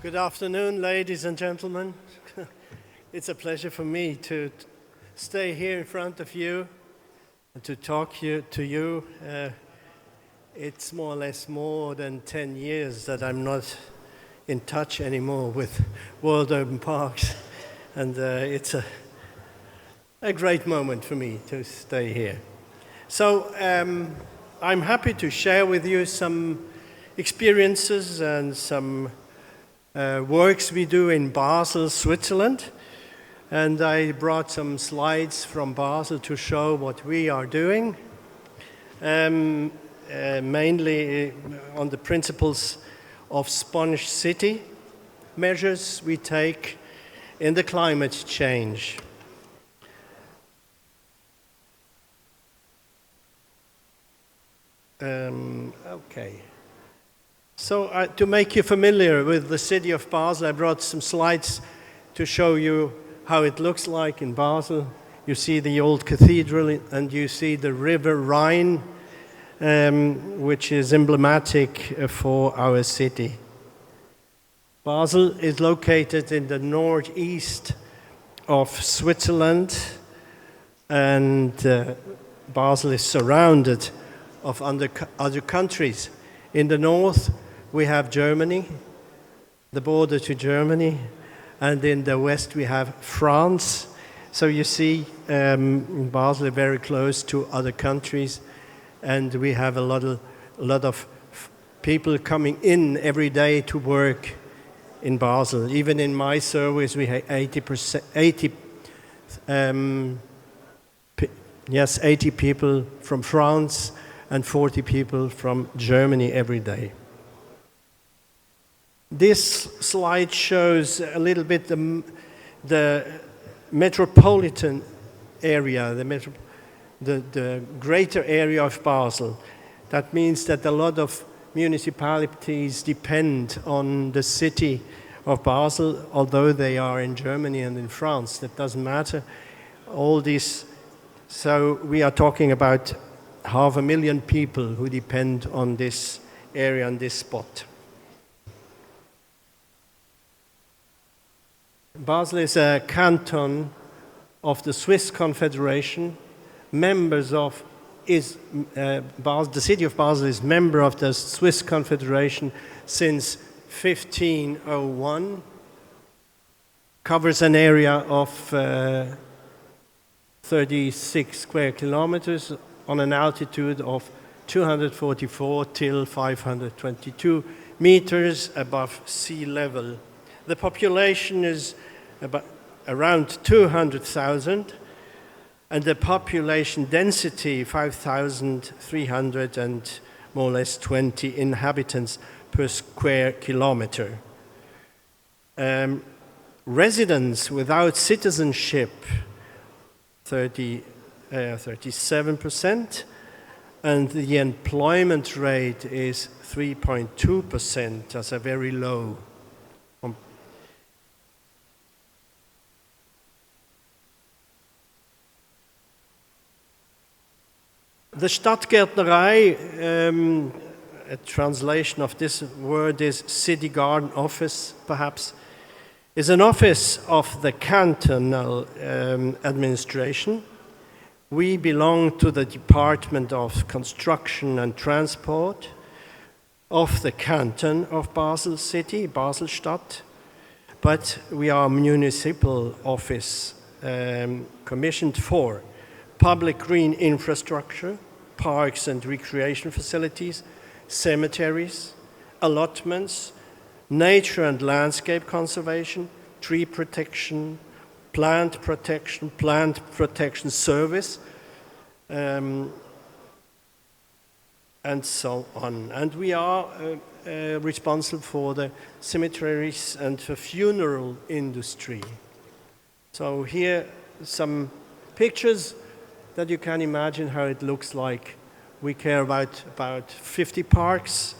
Good afternoon, ladies and gentlemen. It's a pleasure for me to stay here in front of you and to talk to you. It's more or less more than 10 years that I'm not in touch anymore with World Urban Parks, and it's a great moment for me to stay here. So I'm happy to share with you some experiences and some works we do in Basel, Switzerland. And I brought some slides from Basel to show what we are doing, mainly on the principles of sponge city measures we take in the climate change. Okay. So to make you familiar with the city of Basel, I brought some slides to show you how it looks like in Basel. You see the old cathedral and you see the river Rhine, which is emblematic for our city. Basel is located in the northeast of Switzerland, and Basel is surrounded of other countries. In the north, we have Germany, the border to Germany, and in the west we have France. So you see, Basel is very close to other countries, and we have a lot of people coming in every day to work in Basel. Even in my service, we have 80 people from France and 40 people from Germany every day. This slide shows a little bit the metropolitan area, the greater area of Basel. That means that a lot of municipalities depend on the city of Basel, although they are in Germany and in France. That doesn't matter. All this, so we are talking about 500,000 people who depend on this area and this spot. Basel is a canton of the Swiss Confederation. The city of Basel is member of the Swiss Confederation since 1501. Covers an area of 36 square kilometers on an altitude of 244 till 522 meters above sea level. The population is about around 200,000, and the population density 5,300 and more or less 20 inhabitants per square kilometer. Residents without citizenship 37%, and the employment rate is 3.2%, that's a very low. The Stadtgärtnerei, a translation of this word is city garden office, perhaps, is an office of the cantonal administration. We belong to the Department of Construction and Transport of the canton of Basel City, Basel-Stadt, but we are a municipal office commissioned for public green infrastructure, parks and recreation facilities, cemeteries, allotments, nature and landscape conservation, tree protection, plant protection service, and so on. And we are responsible for the cemeteries and the funeral industry. So here some pictures that you can imagine how it looks like. We care about 50 parks.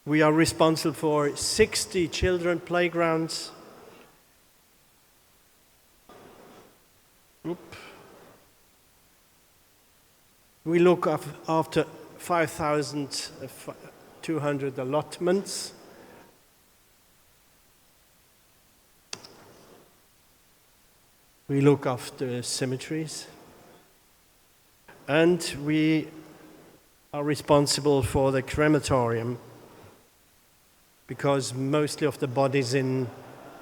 We are responsible for 60 children playgrounds. We look after 5,000 200 allotments. We look after cemeteries. And we are responsible for the crematorium, because mostly of the bodies in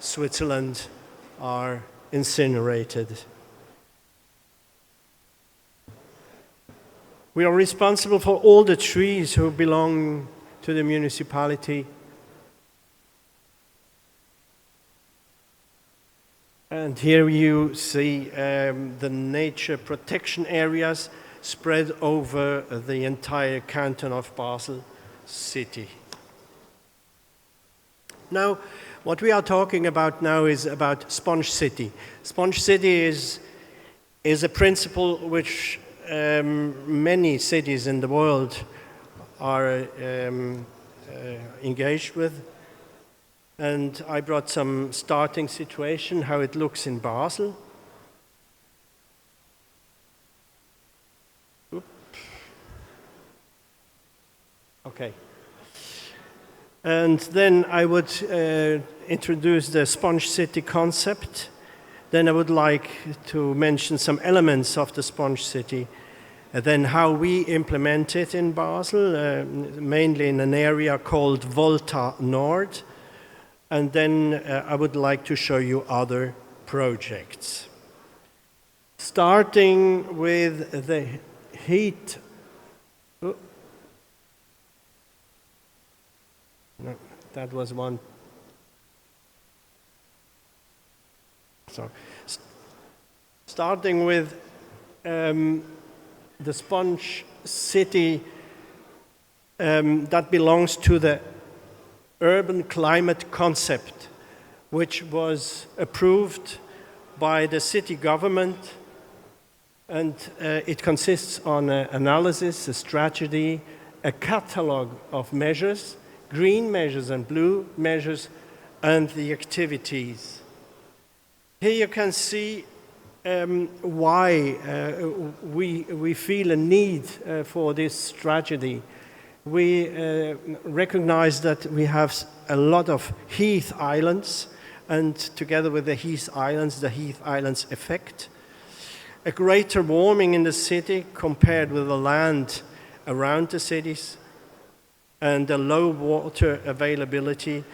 Switzerland are incinerated. We are responsible for all the trees who belong to the municipality. And here you see the nature protection areas spread over the entire canton of Basel City. Now, what we are talking about now is about Sponge City. Sponge City is a principle which many cities in the world are engaged with. And I brought some starting situation, how it looks in Basel. Okay. And then I would introduce the Sponge City concept. Then I would like to mention some elements of the Sponge City. And then how we implement it in Basel, mainly in an area called Volta Nord. And then I would like to show you other projects. Starting with the heat. No, that was one. So, starting with the Sponge City that belongs to the urban climate concept, which was approved by the city government, and it consists on an analysis, a strategy, a catalog of measures, green measures and blue measures, and the activities. Here you can see why we feel a need for this strategy. We recognize that we have a lot of heath islands, and together with the heath islands effect, a greater warming in the city compared with the land around the cities, and a low water availability,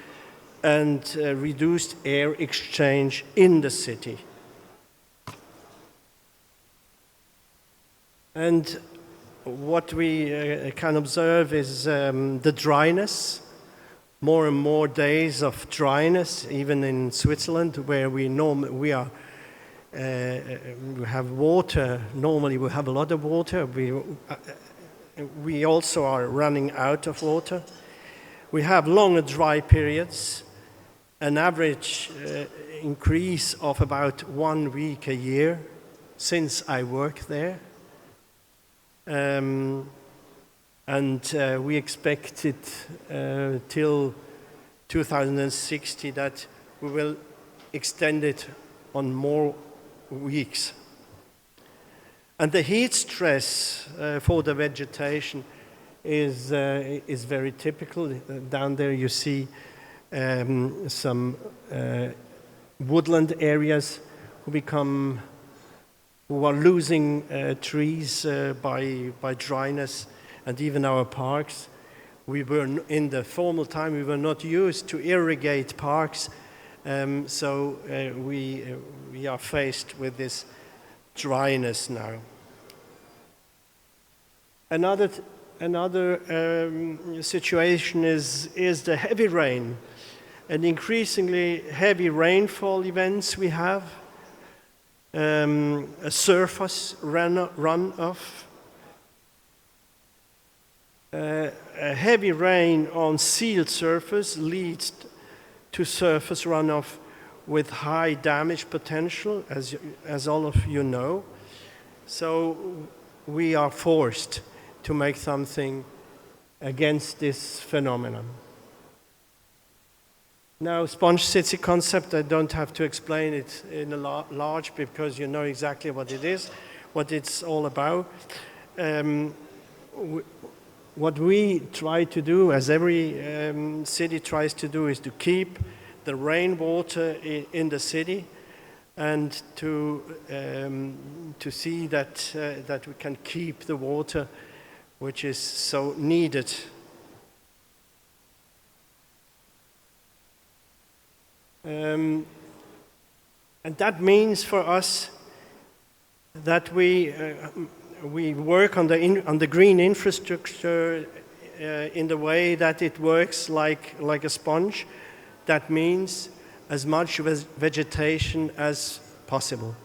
and reduced air exchange in the city. And what we can observe is the dryness, more and more days of dryness, even in Switzerland, where we have water. Normally we have a lot of water. We also are running out of water. We have longer dry periods, an average increase of about 1 week a year since I work there. And we expect it till 2060 that we will extend it on more weeks. And the heat stress for the vegetation is very typical. Down there you see some woodland areas who are losing trees by dryness, and even our parks. We were in the formal time we were not used to irrigate parks, so we are faced with this dryness now. Another situation is the heavy rain, and increasingly heavy rainfall events we have. A surface runoff. A heavy rain on sealed surface leads to surface runoff with high damage potential, as all of you know. So we are forced to make something against this phenomenon. Now, Sponge City concept, I don't have to explain it in a large, because you know exactly what it is, what it's all about. what we try to do, as every city tries to do, is to keep the rainwater in the city and to see that we can keep the water which is so needed. And that means for us that we work on the green infrastructure in the way that it works like a sponge. That means as much vegetation as possible.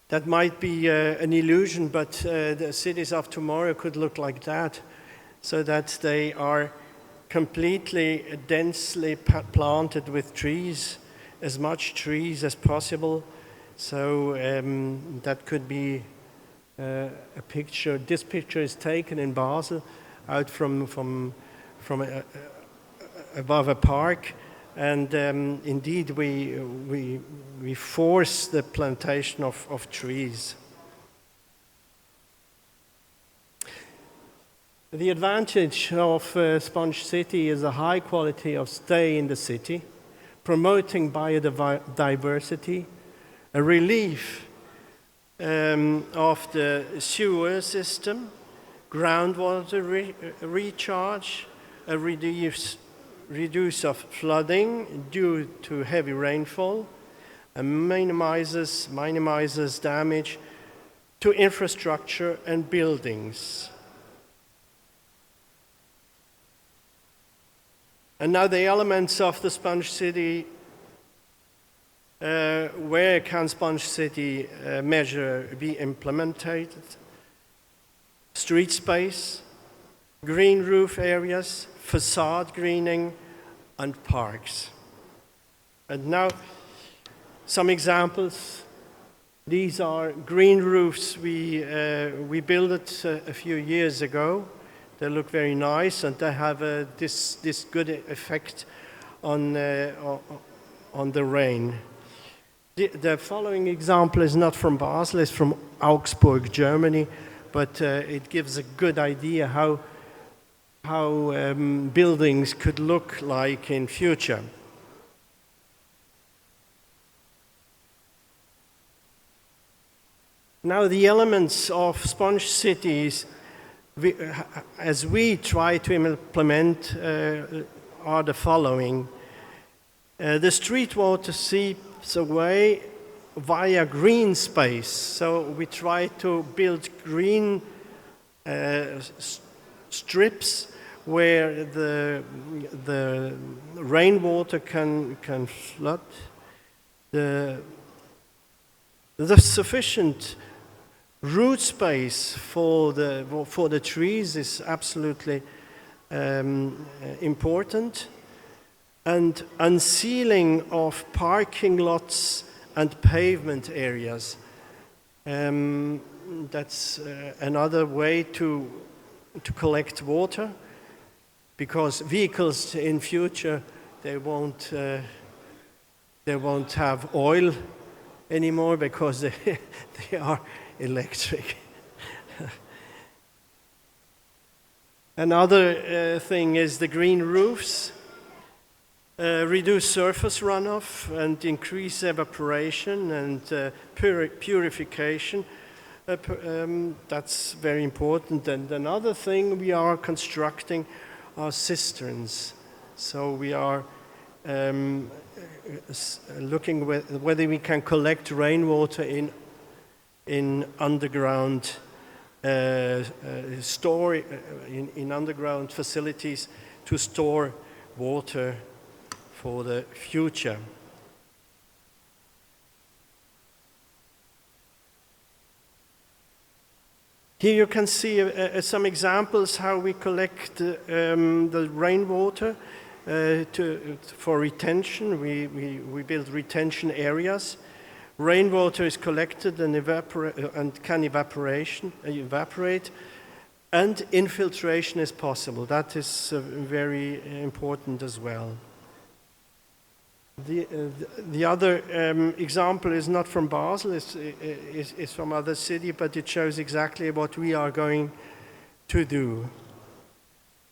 That might be an illusion, but the cities of tomorrow could look like that, so that they are completely densely planted with trees, as much trees as possible. So that could be a picture. This picture is taken in Basel, out from above a park, and indeed we force the plantation of trees. The advantage of Sponge City is a high quality of stay in the city, promoting biodiversity, a relief of the sewer system, groundwater recharge, a reduce of flooding due to heavy rainfall, and minimizes damage to infrastructure and buildings. And now the elements of the Sponge City. Where can Sponge City measure be implemented? Street space, green roof areas, facade greening, and parks. And now some examples. These are green roofs we built it a few years ago. They look very nice, and they have this good effect on the rain. The following example is not from Basel, it's from Augsburg, Germany, but it gives a good idea how buildings could look like in future. Now the elements of sponge cities, as we try to implement, are the following. The street water seeps away via green space. So we try to build green strips where the rainwater can flood. The sufficient root space for the trees is absolutely important, and unsealing of parking lots and pavement areas. That's another way to collect water, because vehicles in future they won't have oil anymore because they are electric. Another thing is the green roofs, reduce surface runoff and increase evaporation and purification. That's very important. And another thing we are constructing are cisterns. So we are looking whether we can collect rainwater in underground in underground facilities to store water for the future. Here you can see some examples how we collect the rainwater for retention. We build retention areas. Rainwater is collected and can evaporate, and infiltration is possible. That is very important as well. The other example is not from Basel, it's from other city, but it shows exactly what we are going to do.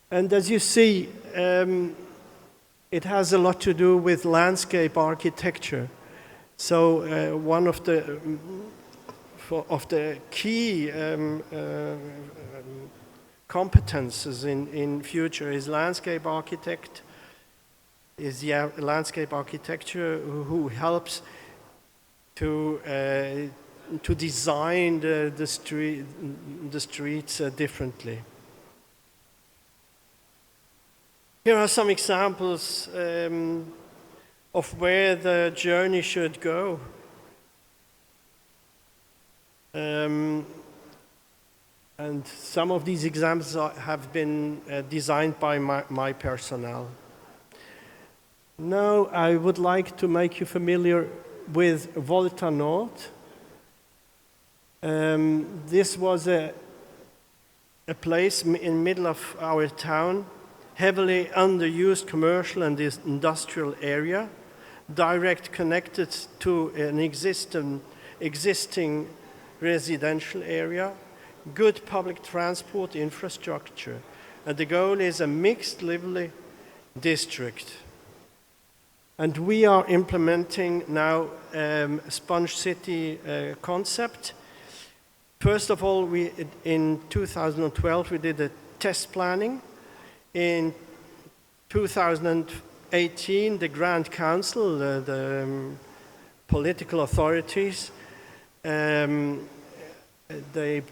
And as you see, it has a lot to do with landscape architecture. So one of the key competences in future is landscape architecture who helps to design the streets differently. Here are some examples of where the journey should go. And some of these examples have been designed by my personnel. Now I would like to make you familiar with Volta North. This was a place in the middle of our town, heavily underused commercial and industrial area, direct connected to an existing residential area, good public transport infrastructure, and the goal is a mixed lively district. And we are implementing now a Sponge City concept. First of all, in 2012 we did a test planning. In 2018, the Grand Council, the political authorities, they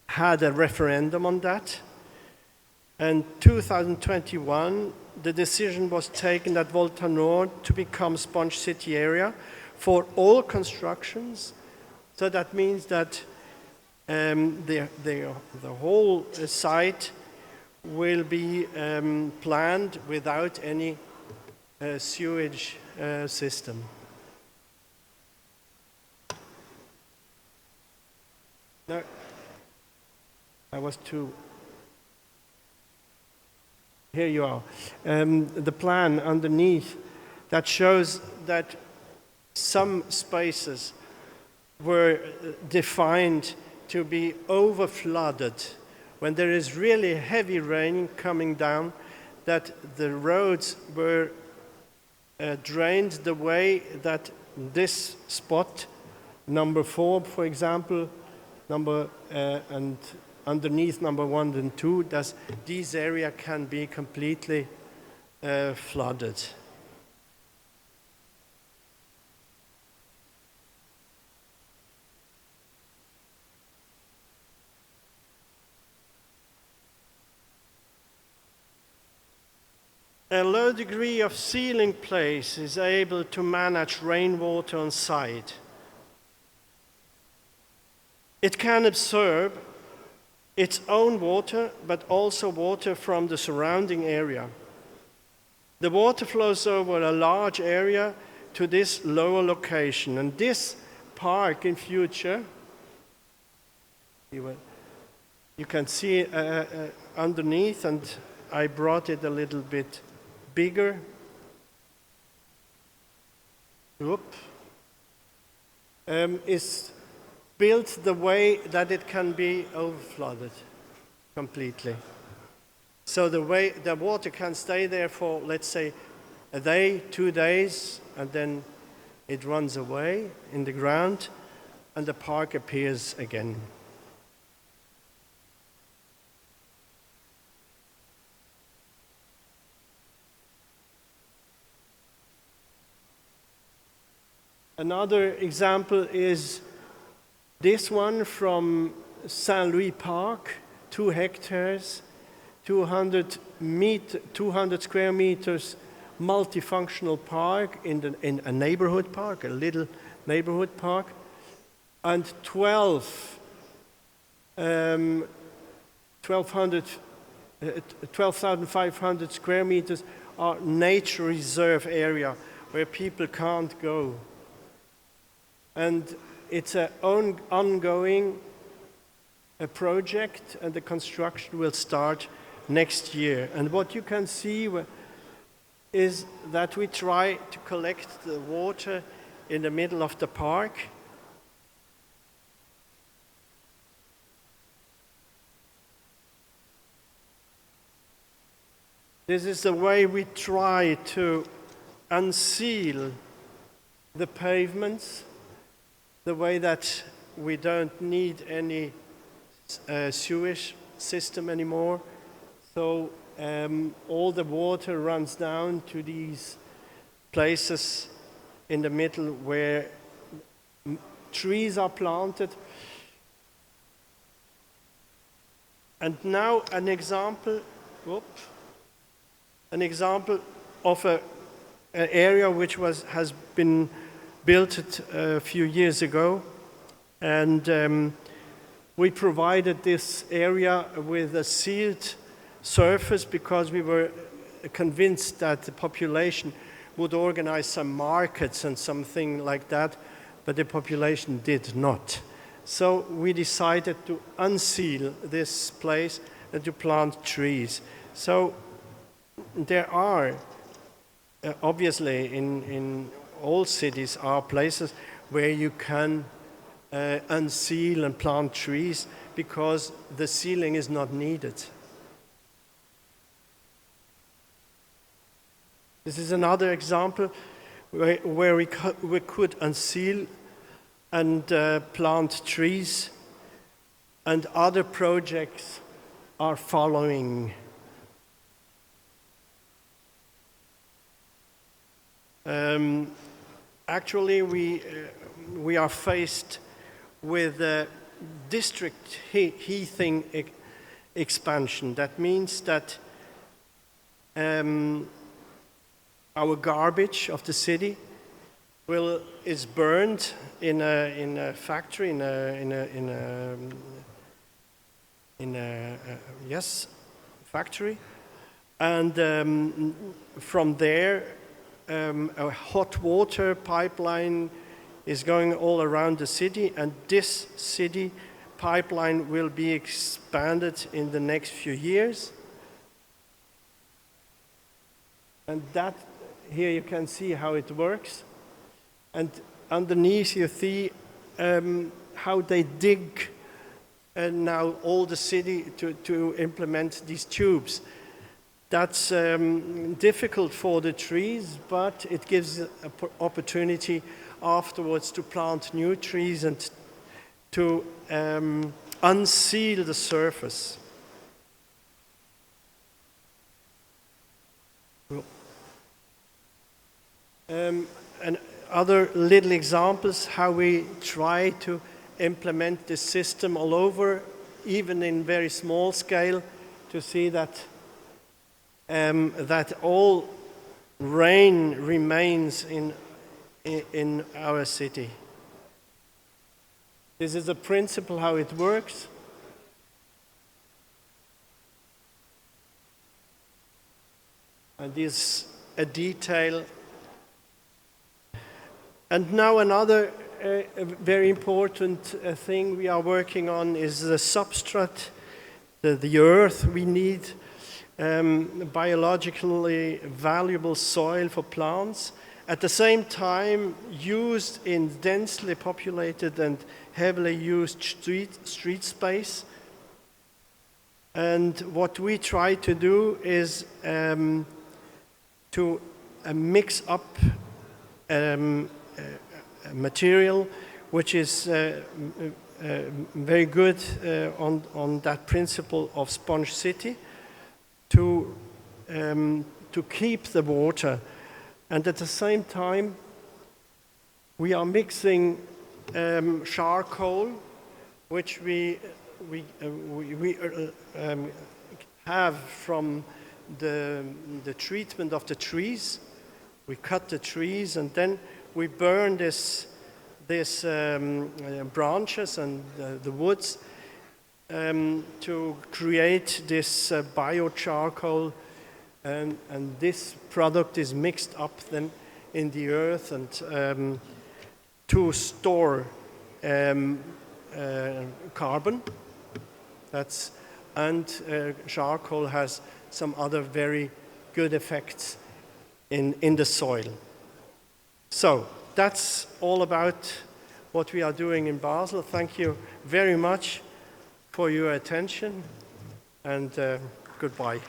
had a referendum on that. And 2021, the decision was taken at Volta North to become Sponge City area for all constructions. So that means that the whole site will be planned without any sewage system. No, I was too. Here you are. The plan underneath that shows that some spaces were defined to be over-flooded when there is really heavy rain coming down, that the roads were drained the way that this spot, number 4, for example, and underneath number 1 and 2, this area can be completely flooded. A low degree of sealing place is able to manage rainwater on site. It can absorb its own water, but also water from the surrounding area. The water flows over a large area to this lower location, and this park in future, you can see underneath, and I brought it a little bit bigger. WUP is built the way that it can be overflooded completely. So the water can stay there for, let's say, a day, 2 days, and then it runs away in the ground, and the park appears again. Another example is this one from Saint Louis Park, 2 hectares, 200 square meters, multifunctional park in a neighborhood park, a little neighborhood park, and 12,500 square meters are nature reserve area where people can't go. And it's an ongoing project, and the construction will start next year. And what you can see is that we try to collect the water in the middle of the park. This is the way we try to unseal the pavements, the way that we don't need any sewage system anymore. So all the water runs down to these places in the middle where trees are planted. And now an example of an area which has been built a few years ago, and we provided this area with a sealed surface because we were convinced that the population would organize some markets and something like that, but the population did not. So we decided to unseal this place and to plant trees. So there are, obviously in all cities are places where you can unseal and plant trees because the sealing is not needed. This is another example where we could unseal and plant trees, and other projects are following. Actually, we are faced with district heating expansion. That means that our garbage of the city is burned in a factory, in a factory, and from there a hot water pipeline is going all around the city, and this city pipeline will be expanded in the next few years. And that, here you can see how it works. And underneath you see how they dig now all the city to implement these tubes. That's difficult for the trees, but it gives an opportunity afterwards to plant new trees and to unseal the surface. And other little examples how we try to implement this system all over, even in very small scale, to see that that all rain remains in our city. This is a principle how it works. And this is a detail. And now another very important thing we are working on is the substrate, the earth. We need biologically valuable soil for plants, at the same time used in densely populated and heavily used street space. And what we try to do is to mix up material which is very good on that principle of sponge city, to keep the water, and at the same time we are mixing charcoal, which we have from the treatment of the trees. We cut the trees and then we burn these branches and the woods to create this biocharcoal, and this product is mixed up then in the earth and to store carbon. And charcoal has some other very good effects in the soil. So that's all about what we are doing in Basel. Thank you very much for your attention, and goodbye.